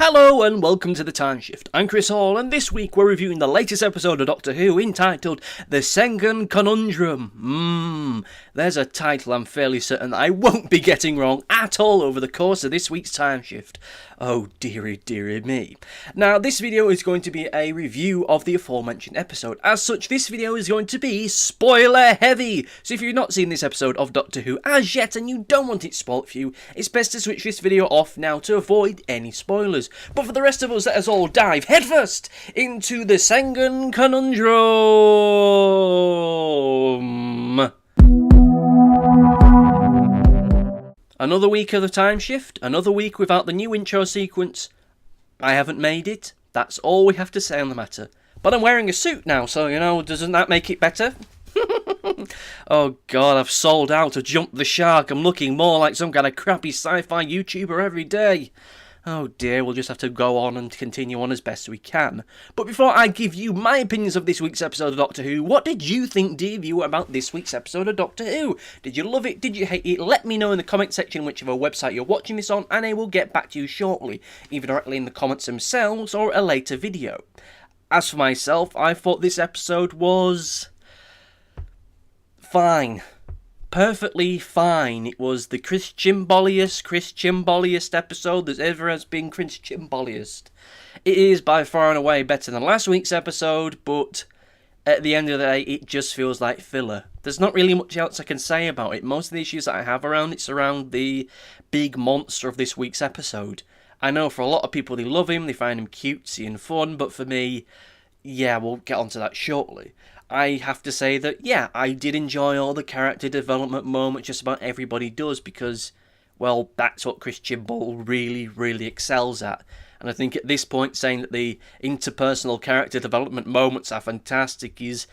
Hello and welcome to the Timeshift. I'm Chris Hall, and this week we're reviewing the latest episode of Doctor Who entitled The Tsuranga Conundrum. There's a title I'm fairly certain that I won't be getting wrong at all over the course of this week's Timeshift. Oh dearie dearie me. Now this video is going to be a review of the aforementioned episode. As such, this video is going to be spoiler heavy. So if you've not seen this episode of Doctor Who as yet and you don't want it spoilt for you, it's best to switch this video off now to avoid any spoilers. But for the rest of us, let us all dive headfirst into the Tsuranga Conundrum. Another week of the Timeshift, another week without the new intro sequence. I haven't made it, that's all we have to say on the matter. But I'm wearing a suit now, so, doesn't that make it better? Oh god, I've sold out, I've jumped the shark, I'm looking more like some kind of crappy sci-fi YouTuber every day. Oh dear, we'll just have to go on and continue on as best we can. But before I give you my opinions of this week's episode of Doctor Who, what did you think, dear viewer, about this week's episode of Doctor Who? Did you love it? Did you hate it? Let me know in the comment section whichever website you're watching this on, and I will get back to you shortly, either directly in the comments themselves or a later video. As for myself, I thought this episode was fine. Perfectly fine. It was the Chris Chimboliest episode that ever has been Chris Chimboliest. It is by far and away better than last week's episode, but at the end of the day, it just feels like filler. There's not really much else I can say about it. Most of the issues that I have around it surround the big monster of this week's episode. I know for a lot of people they love him, they find him cutesy and fun, but for me, yeah, we'll get onto that shortly. I have to say that, yeah, I did enjoy all the character development moments, just about everybody does, because, well, that's what Chris Chibnall really excels at. And I think at this point, saying that the interpersonal character development moments are fantastic is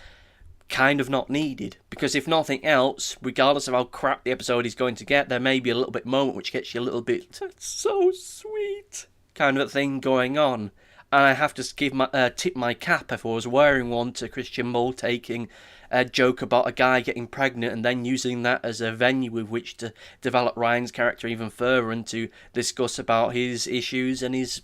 kind of not needed. Because if nothing else, regardless of how crap the episode is going to get, there may be a little bit moment which gets you a little bit, that's so sweet, kind of a thing going on. And I have to give tip my cap, if I was wearing one, to Christian Mole taking a joke about a guy getting pregnant and then using that as a venue with which to develop Ryan's character even further and to discuss about his issues and his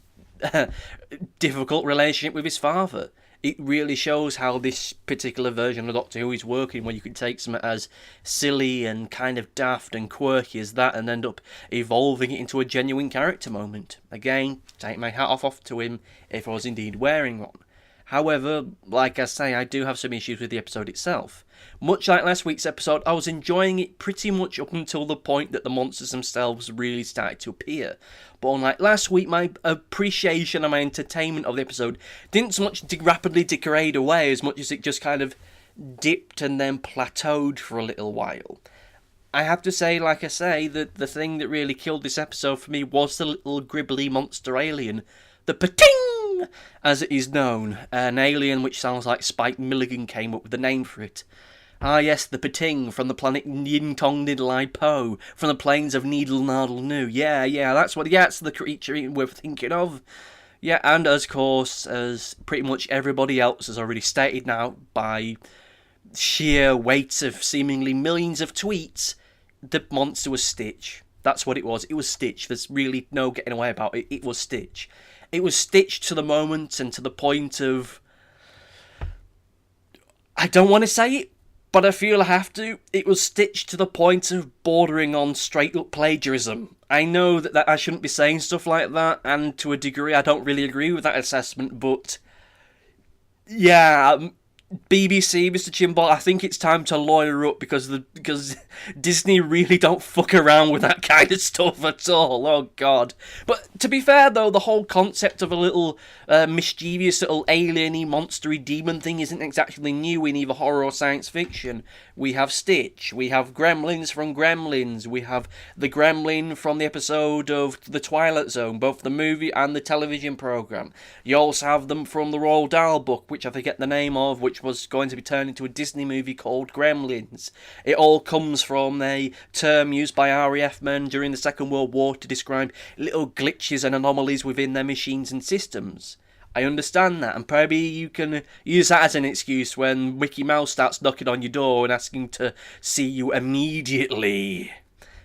difficult relationship with his father. It really shows how this particular version of Doctor Who is working, where you can take something as silly and kind of daft and quirky as that and end up evolving it into a genuine character moment. Again, take my hat off to him if I was indeed wearing one. However, like I say, I do have some issues with the episode itself. Much like last week's episode, I was enjoying it pretty much up until the point that the monsters themselves really started to appear. But unlike last week, my appreciation and my entertainment of the episode didn't so much rapidly degrade away as much as it just kind of dipped and then plateaued for a little while. I have to say, like I say, that the thing that really killed this episode for me was the little gribbly monster alien. The Pating, as it is known. An alien which sounds like Spike Milligan came up with the name for it. Ah yes, the Pating from the planet Yin Tong Nidlai Po, from the plains of Needle Nardle Nu. Yeah, that's the creature we're thinking of. Yeah, and of course, as pretty much everybody else has already stated now by sheer weight of seemingly millions of tweets, the monster was Stitch. That's what it was. It was Stitch. There's really no getting away about it. It was Stitch. It was Stitch to the moment and to the point of... I don't want to say it, but I feel I have to. It was Stitch to the point of bordering on straight-up plagiarism. I know that I shouldn't be saying stuff like that, and to a degree I don't really agree with that assessment, but... yeah... BBC, Mr. Chimbal, I think it's time to lawyer up because Disney really don't fuck around with that kind of stuff at all. Oh, God. But to be fair, though, the whole concept of a little mischievous little alien-y, monstery demon thing isn't exactly new in either horror or science fiction. We have Stitch, we have Gremlins from Gremlins, we have the Gremlin from the episode of The Twilight Zone, both the movie and the television programme. You also have them from the Roald Dahl book, which I forget the name of, which was going to be turned into a Disney movie called Gremlins. It all comes from a term used by RAF men during the Second World War to describe little glitches and anomalies within their machines and systems. I understand that, and probably you can use that as an excuse when Mickey Mouse starts knocking on your door and asking to see you immediately.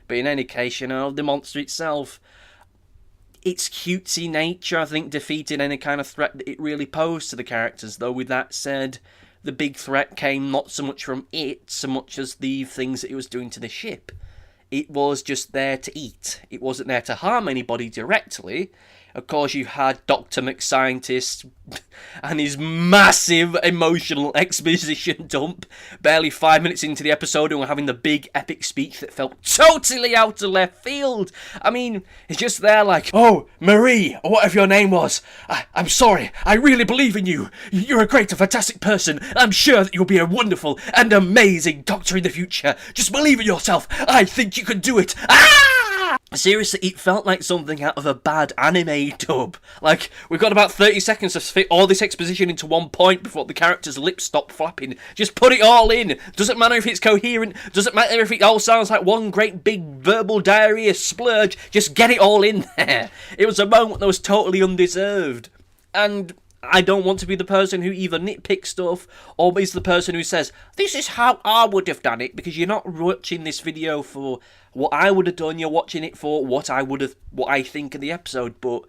But in any case, the monster itself, its cutesy nature, I think, defeated any kind of threat that it really posed to the characters. Though with that said, the big threat came not so much from it, so much as the things that it was doing to the ship. It was just there to eat. It wasn't there to harm anybody directly. Of course, you had Dr. McScientist and his massive emotional exposition dump. Barely 5 minutes into the episode, and we're having the big epic speech that felt totally out of left field. I mean, it's just there like, "Oh, Marie, or whatever your name was, I'm sorry. I really believe in you. You're a great and fantastic person. I'm sure that you'll be a wonderful and amazing doctor in the future. Just believe in yourself. I think you can do it." Seriously, it felt like something out of a bad anime dub. Like, we've got about 30 seconds to fit all this exposition into one point before the character's lips stop flapping. Just put it all in. Doesn't matter if it's coherent. Doesn't matter if it all sounds like one great big verbal diarrhea splurge. Just get it all in there. It was a moment that was totally undeserved. And I don't want to be the person who either nitpicks stuff or is the person who says, "This is how I would have done it," because you're not watching this video for what I would have done. You're watching it for what I think of the episode. But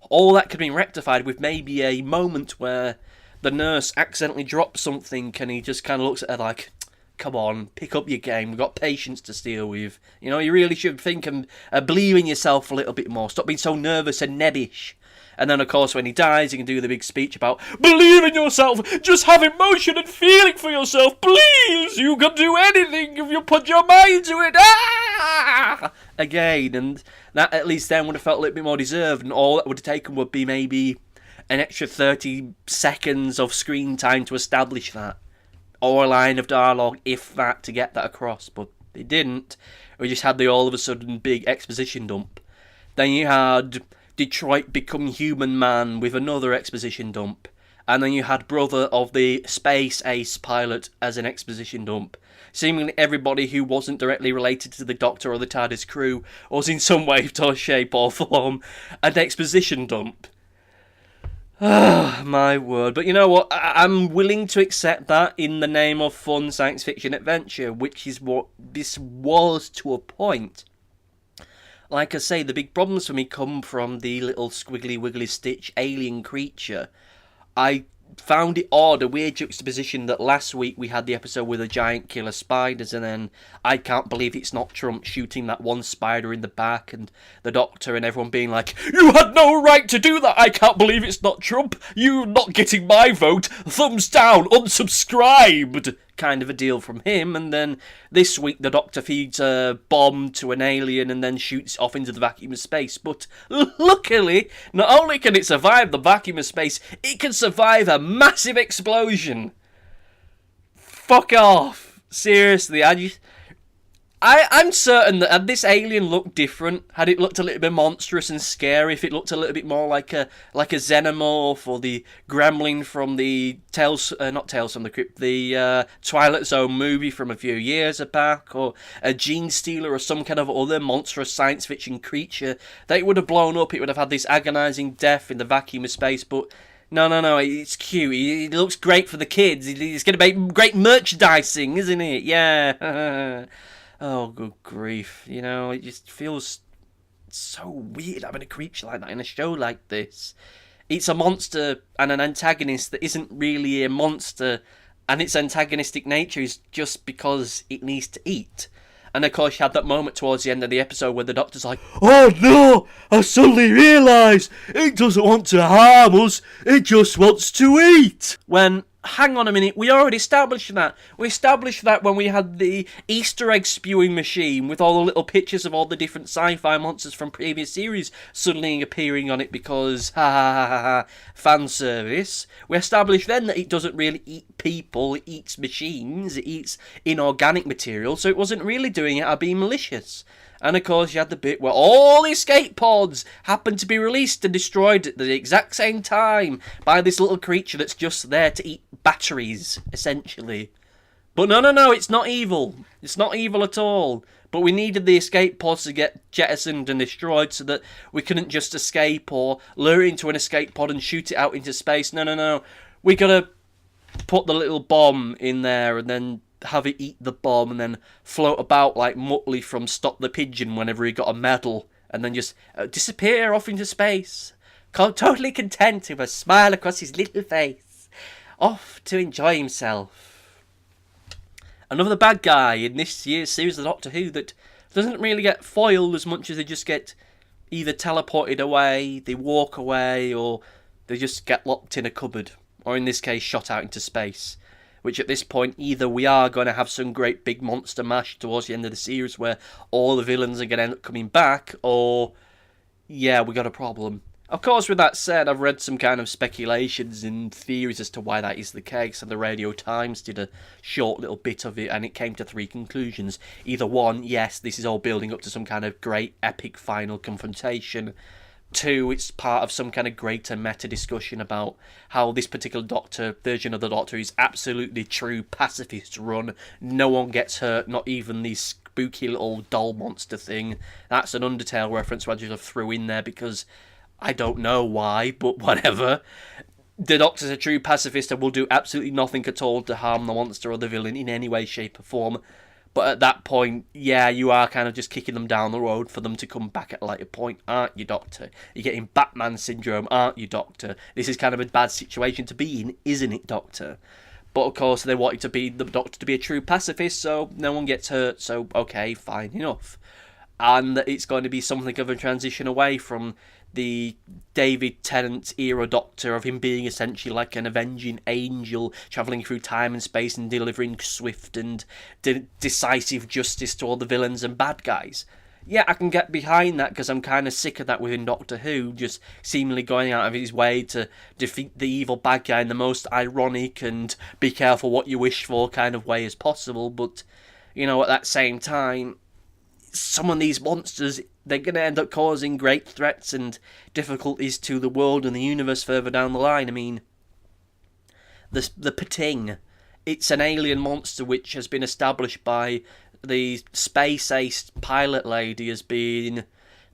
all that could be rectified with maybe a moment where the nurse accidentally drops something and he just kind of looks at her like, "Come on, pick up your game. We've got patience to deal with. You know, you really should think and believe in yourself a little bit more. Stop being so nervous and nebbish." And then, of course, when he dies, he can do the big speech about, "Believe in yourself, just have emotion and feeling for yourself, please, you can do anything if you put your mind to it." Again, and that at least then would have felt a little bit more deserved, and all that would have taken would be maybe an extra 30 seconds of screen time to establish that. Or a line of dialogue, if that, to get that across, but they didn't. We just had the all of a sudden big exposition dump. Then you had Detroit Become Human Man with another exposition dump. And then you had brother of the Space Ace pilot as an exposition dump. Seemingly everybody who wasn't directly related to the Doctor or the TARDIS crew was in some way, shape or form an exposition dump. Ah, my word. But you know what? I'm willing to accept that in the name of fun science fiction adventure, which is what this was to a point. Like I say, the big problems for me come from the little squiggly wiggly stitch alien creature. I found it odd, a weird juxtaposition that last week we had the episode with the giant killer spiders, and then I can't believe it's not Trump shooting that one spider in the back, and the Doctor and everyone being like, "You had no right to do that, I can't believe it's not Trump, you not getting my vote, thumbs down, unsubscribed," kind of a deal from him. And then this week the Doctor feeds a bomb to an alien and then shoots off into the vacuum of space. But luckily, not only can it survive the vacuum of space, it can survive a massive explosion. Fuck off. Seriously, I'm certain that had this alien looked different, had it looked a little bit monstrous and scary, if it looked a little bit more like a xenomorph or the gremlin from the not Tales from the Crypt, the Twilight Zone movie from a few years back, or a gene stealer or some kind of other monstrous science fiction creature, that it would have blown up, it would have had this agonising death in the vacuum of space. But no, it's cute. It looks great for the kids. It's going to make great merchandising, isn't it? Yeah. Oh, good grief. You know, it just feels so weird having a creature like that in a show like this. It's a monster and an antagonist that isn't really a monster, and its antagonistic nature is just because it needs to eat. And of course you had that moment towards the end of the episode where the Doctor's like, "Oh no, I suddenly realise it doesn't want to harm us, it just wants to eat." When, hang on a minute, we already established that. We established that when we had the Easter egg spewing machine with all the little pictures of all the different sci-fi monsters from previous series suddenly appearing on it because, fan service. We established then that it doesn't really eat people, it eats machines, it eats inorganic material, so it wasn't really doing it out of being malicious. And of course you had the bit where all the escape pods happened to be released and destroyed at the exact same time by this little creature that's just there to eat batteries, essentially. But no, it's not evil. It's not evil at all. But we needed the escape pods to get jettisoned and destroyed so that we couldn't just escape or lure it into an escape pod and shoot it out into space. No. We gotta put the little bomb in there and then have it eat the bomb and then float about like Muttley from Stop the Pigeon whenever he got a medal and then just disappear off into space, totally content with a smile across his little face, off to enjoy himself. Another bad guy in this year's series of Doctor Who that doesn't really get foiled as much as they just get either teleported away, they walk away, or they just get locked in a cupboard, or in this case shot out into space. Which at this point, either we are going to have some great big monster mash towards the end of the series where all the villains are going to end up coming back, or, yeah, we got a problem. Of course, with that said, I've read some kind of speculations and theories as to why that is the case, and the Radio Times did a short little bit of it, and it came to 3 conclusions. Either 1, yes, this is all building up to some kind of great epic final confrontation. 2, it's part of some kind of greater meta discussion about how this particular version of the Doctor is absolutely true pacifist run. No one gets hurt, not even the spooky little doll monster thing. That's an Undertale reference I just threw in there because I don't know why, but whatever. The Doctor's a true pacifist and will do absolutely nothing at all to harm the monster or the villain in any way, shape or form. But at that point, yeah, you are kind of just kicking them down the road for them to come back at a later point, aren't you, Doctor? You're getting Batman syndrome, aren't you, Doctor? This is kind of a bad situation to be in, isn't it, Doctor? But of course, they wanted the Doctor to be a true pacifist, so no one gets hurt, so okay, fine enough. And it's going to be something of a transition away from the David Tennant era Doctor, of him being essentially like an avenging angel travelling through time and space and delivering swift and decisive justice to all the villains and bad guys. Yeah, I can get behind that because I'm kind of sick of that within Doctor Who, just seemingly going out of his way to defeat the evil bad guy in the most ironic and be careful what you wish for kind of way as possible. But, you know, at that same time, some of these monsters, they're going to end up causing great threats and difficulties to the world and the universe further down the line. I mean, the Pating, it's an alien monster which has been established by the Space Ace pilot lady as being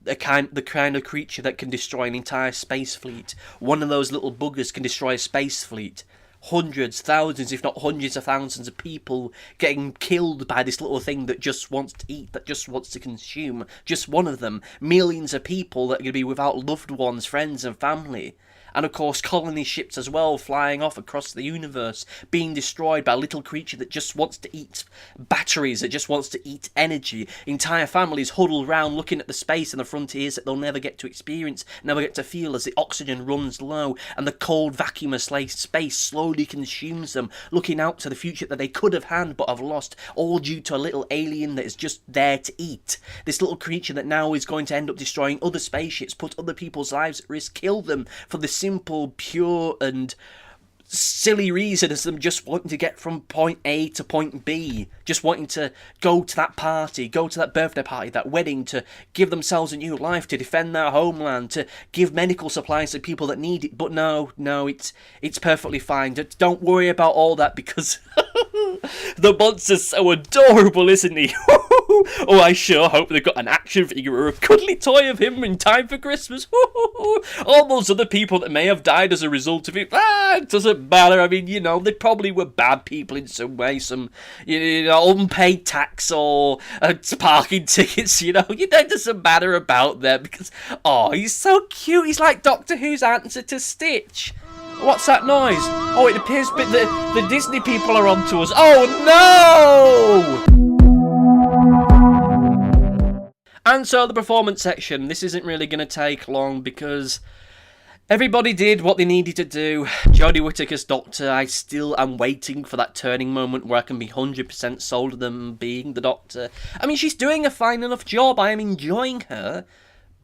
the kind of creature that can destroy an entire space fleet. One of those little buggers can destroy a space fleet. Hundreds, thousands, if not hundreds of thousands of people getting killed by this little thing that just wants to eat, that just wants to consume. Just one of them. Millions of people that are going to be without loved ones, friends and family. And of course colony ships as well, flying off across the universe, being destroyed by a little creature that just wants to eat batteries, that just wants to eat energy. Entire families huddled round looking at the space and the frontiers that they'll never get to experience, never get to feel as the oxygen runs low and the cold vacuum of space slowly consumes them, looking out to the future that they could have had but have lost, all due to a little alien that is just there to eat. This little creature that now is going to end up destroying other spaceships, put other people's lives at risk, kill them for the simple, pure and silly reason as them just wanting to get from point A to point B, just wanting to go to that party, go to that birthday party, that wedding, to give themselves a new life, to defend their homeland, to give medical supplies to people that need it. But no, it's perfectly fine. Don't worry about all that because the monster's so adorable, isn't he? Oh, I sure hope they've got an action figure or a cuddly toy of him in time for Christmas. All those other people that may have died as a result of it, it doesn't matter. I mean, you know, they probably were bad people in some way, some, you know, unpaid tax or parking tickets, you know. It doesn't matter about them because, oh, he's so cute. He's like Doctor Who's answer to Stitch. What's that noise? Oh, it appears the Disney people are onto us. Oh, no! And so the performance section, this isn't really going to take long because everybody did what they needed to do. Jodie Whittaker's Doctor, I still am waiting for that turning moment where I can be 100% sold on them being the Doctor. I mean, she's doing a fine enough job, I am enjoying her.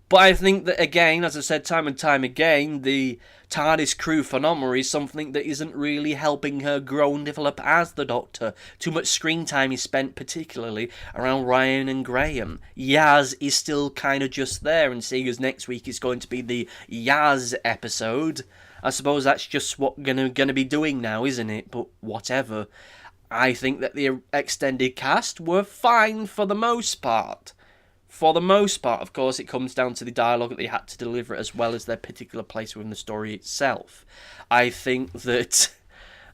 But I think that, again, as I've said time and time again, the TARDIS crew phenomena is something that isn't really helping her grow and develop as the Doctor. Too much screen time is spent particularly around Ryan and Graham. Yaz is still kind of just there, and seeing as next week is going to be the Yaz episode, I suppose that's just what we're gonna be doing now, isn't it? But whatever. I think that the extended cast were fine for the most part. For the most part, of course, it comes down to the dialogue that they had to deliver as well as their particular place within the story itself. I think that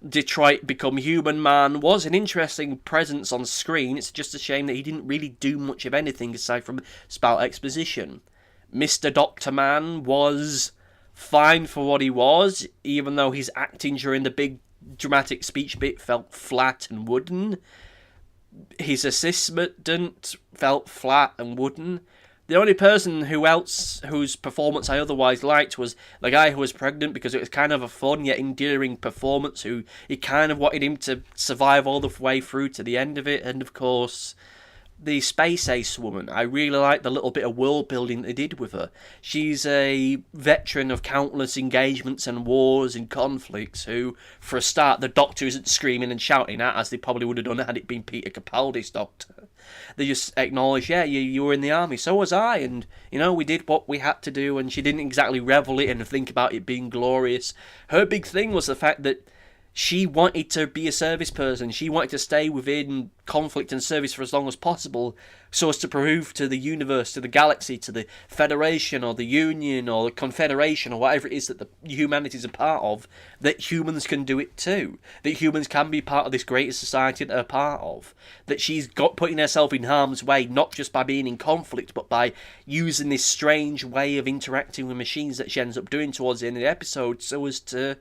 Detroit Become Human Man was an interesting presence on screen. It's just a shame that he didn't really do much of anything aside from spout exposition. Mr. Doctor Man was fine for what he was, even though his acting during the big dramatic speech bit felt flat and wooden. His assistant felt flat and wooden. The only person whose performance I otherwise liked was the guy who was pregnant, because it was kind of a fun yet endearing performance. Who he kind of wanted him to survive all the way through to the end of it, and of course, the Space Ace woman. I really like the little bit of world building they did with her. She's a veteran of countless engagements and wars and conflicts who, for a start, the Doctor isn't screaming and shouting at, as they probably would have done had it been Peter Capaldi's Doctor. They just acknowledge, yeah, you were in the army, so was I, and, we did what we had to do, and she didn't exactly revel it and think about it being glorious. Her big thing was the fact that she wanted to be a service person. She wanted to stay within conflict and service for as long as possible, so as to prove to the universe, to the galaxy, to the Federation or the Union or the Confederation or whatever it is that the humanity's a part of, that humans can do it too. That humans can be part of this greater society that they're part of. That she's got putting herself in harm's way, not just by being in conflict, but by using this strange way of interacting with machines that she ends up doing towards the end of the episode, so as to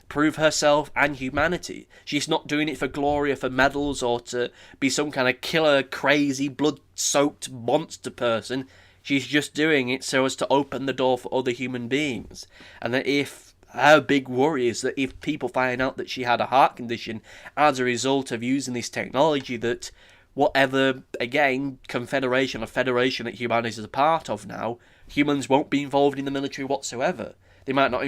prove herself and humanity. She's not doing it for glory or for medals or to be some kind of killer, crazy, blood-soaked monster person. She's just doing it so as to open the door for other human beings. And that if her big worry is that if people find out that she had a heart condition as a result of using this technology, that whatever, again, confederation or federation that humanity is a part of now, humans won't be involved in the military whatsoever. They might not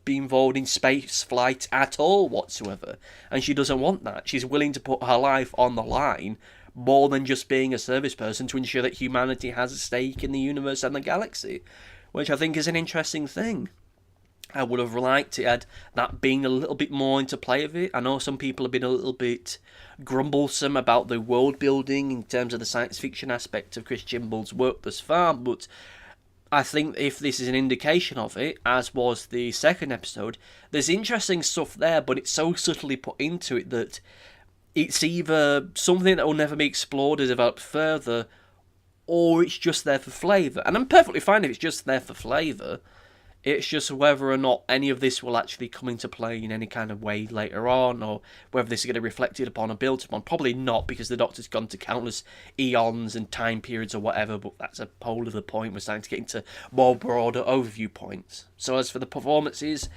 be involved in space flight at all whatsoever. And she doesn't want that. She's willing to put her life on the line more than just being a service person to ensure that humanity has a stake in the universe and the galaxy, which I think is an interesting thing. I would have liked it had that being a little bit more into play of it. I know some people have been a little bit grumblesome about the world building in terms of the science fiction aspect of Chris Chimble's work thus far, but I think if this is an indication of it, as was the second episode, there's interesting stuff there, but it's so subtly put into it that it's either something that will never be explored or developed further, or it's just there for flavour. And I'm perfectly fine if it's just there for flavour. It's just whether or not any of this will actually come into play in any kind of way later on, or whether this is going to be reflected upon or built upon. Probably not, because the Doctor's gone to countless eons and time periods or whatever, but that's a whole other point. We're starting to get into more broader overview points. So as for the performances,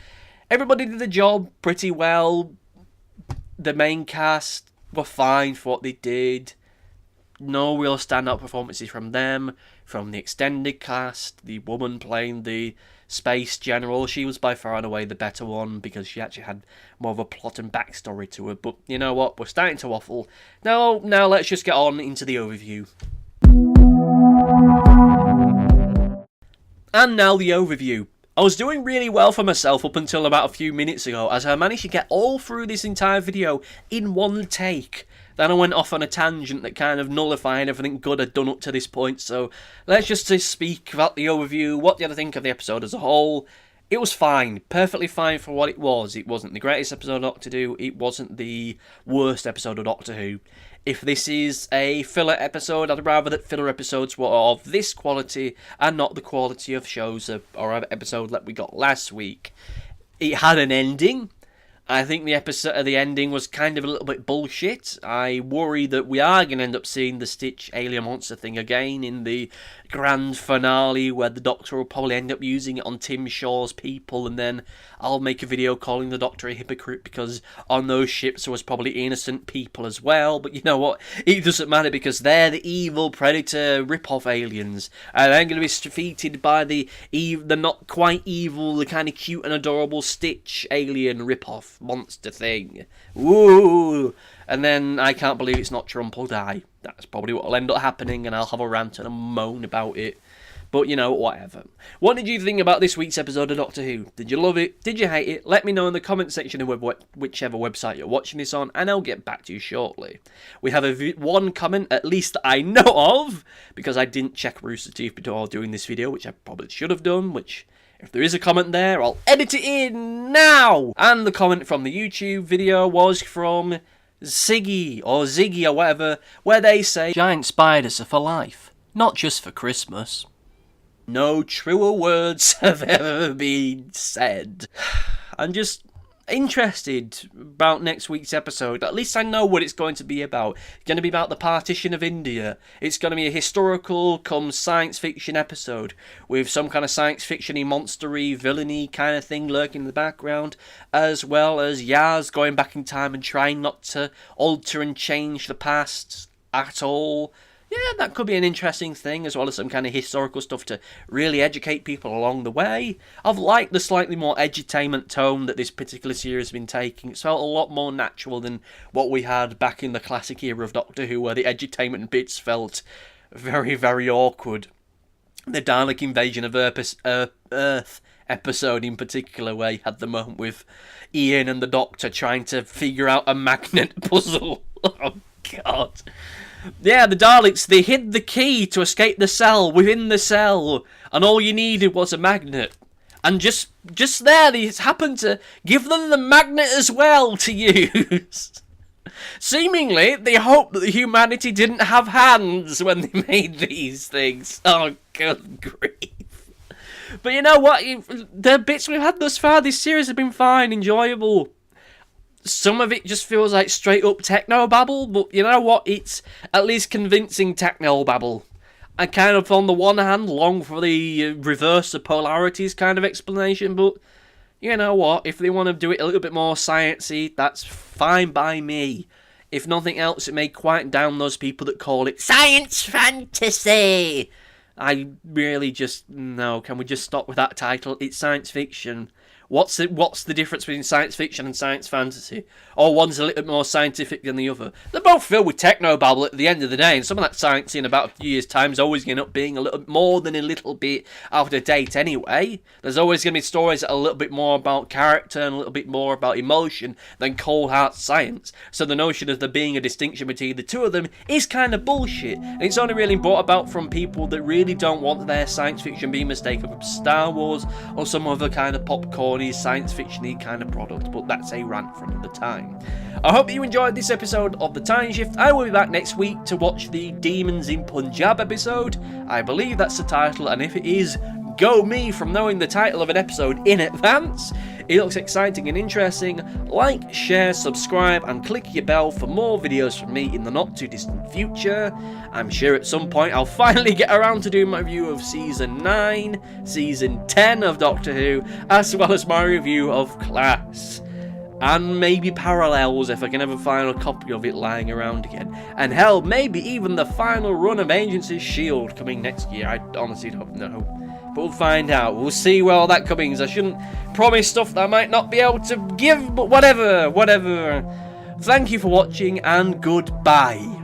everybody did the job pretty well. The main cast were fine for what they did. No real standout performances from them. From the extended cast, the woman playing the Space General, she was by far and away the better one, because she actually had more of a plot and backstory to her. But you know what, we're starting to waffle. Now let's just get on into the overview. And now the overview. I was doing really well for myself up until about a few minutes ago, as I managed to get all through this entire video in one take. Then I went off on a tangent that kind of nullified everything good I'd done up to this point, so let's just speak about the overview. What did I think of the episode as a whole? It was fine, perfectly fine for what it was. It wasn't the greatest episode of Doctor Who, it wasn't the worst episode of Doctor Who. If this is a filler episode, I'd rather that filler episodes were of this quality and not the quality of shows or episode that we got last week. It had an ending. I think the ending was kind of a little bit bullshit. I worry that we are going to end up seeing the Stitch alien monster thing again in the grand finale, where the Doctor will probably end up using it on Tim Shaw's people, and then I'll make a video calling the Doctor a hypocrite because on those ships there was probably innocent people as well. But you know what? It doesn't matter, because they're the evil predator rip-off aliens, and they're going to be defeated by the not quite evil, the kind of cute and adorable Stitch alien rip-off monster thing. Woo! And then I can't believe it's not Trump or die. That's probably what will end up happening, and I'll have a rant and a moan about it. But, you know, whatever. What did you think about this week's episode of Doctor Who? Did you love it? Did you hate it? Let me know in the comment section of whichever website you're watching this on, and I'll get back to you shortly. We have one comment, at least that I know of, because I didn't check Rooster Teeth before doing this video, which I probably should have done, which, if there is a comment there, I'll edit it in now! And the comment from the YouTube video was from Ziggy or whatever, where they say, giant spiders are for life, not just for Christmas. No truer words have ever been said. I'm just interested about next week's episode. At least I know what it's going to be about. It's going to be about the partition of India. It's going to be a historical come science fiction episode with some kind of science fiction-y, monster-y, villainy kind of thing lurking in the background, as well as Yaz going back in time and trying not to alter and change the past at all. Yeah, that could be an interesting thing, as well as some kind of historical stuff to really educate people along the way. I've liked the slightly more edutainment tone that this particular series has been taking. It's felt a lot more natural than what we had back in the classic era of Doctor Who, where the edutainment bits felt very, very awkward. The Dalek invasion of Earth episode in particular, where you had the moment with Ian and the Doctor trying to figure out a magnet puzzle. Oh, God. Yeah, the Daleks, they hid the key to escape the cell within the cell, and all you needed was a magnet. And just there, they happened to give them the magnet as well to use. Seemingly, they hoped that humanity didn't have hands when they made these things. Oh, good grief. But you know what? The bits we've had thus far, this series have been fine, enjoyable. Some of it just feels like straight up techno-babble, but you know what? It's at least convincing techno-babble. I kind of, on the one hand, long for the reverse of polarities kind of explanation, but you know what? If they want to do it a little bit more sciencey, that's fine by me. If nothing else, it may quieten down those people that call it science fantasy. I really just, no, can we just stop with that title? It's science fiction. What's the difference between science fiction and science fantasy? Or one's a little bit more scientific than the other. They're both filled with techno-babble at the end of the day, and some of that science in about a few years' time is always going to end up being a little more than a little bit out of date anyway. There's always going to be stories that are a little bit more about character and a little bit more about emotion than cold hard science. So the notion of there being a distinction between the two of them is kind of bullshit. And it's only really brought about from people that really don't want their science fiction being mistaken for Star Wars or some other kind of popcorn science fiction-y kind of product, but that's a rant for another time. I hope you enjoyed this episode of the Timeshift. I will be back next week to watch the Demons in Punjab episode. I believe that's the title, and if it is, go me from knowing the title of an episode in advance. It looks exciting and interesting. Like, share, subscribe, and click your bell for more videos from me in the not too distant future. I'm sure at some point I'll finally get around to doing my review of Season 9, Season 10 of Doctor Who, as well as my review of Class. And maybe Parallels if I can ever find a copy of it lying around again. And hell, maybe even the final run of Agents of S.H.I.E.L.D. coming next year. I honestly don't know. But we'll find out. We'll see where all that comes. I shouldn't promise stuff that I might not be able to give, but whatever. Thank you for watching, and goodbye.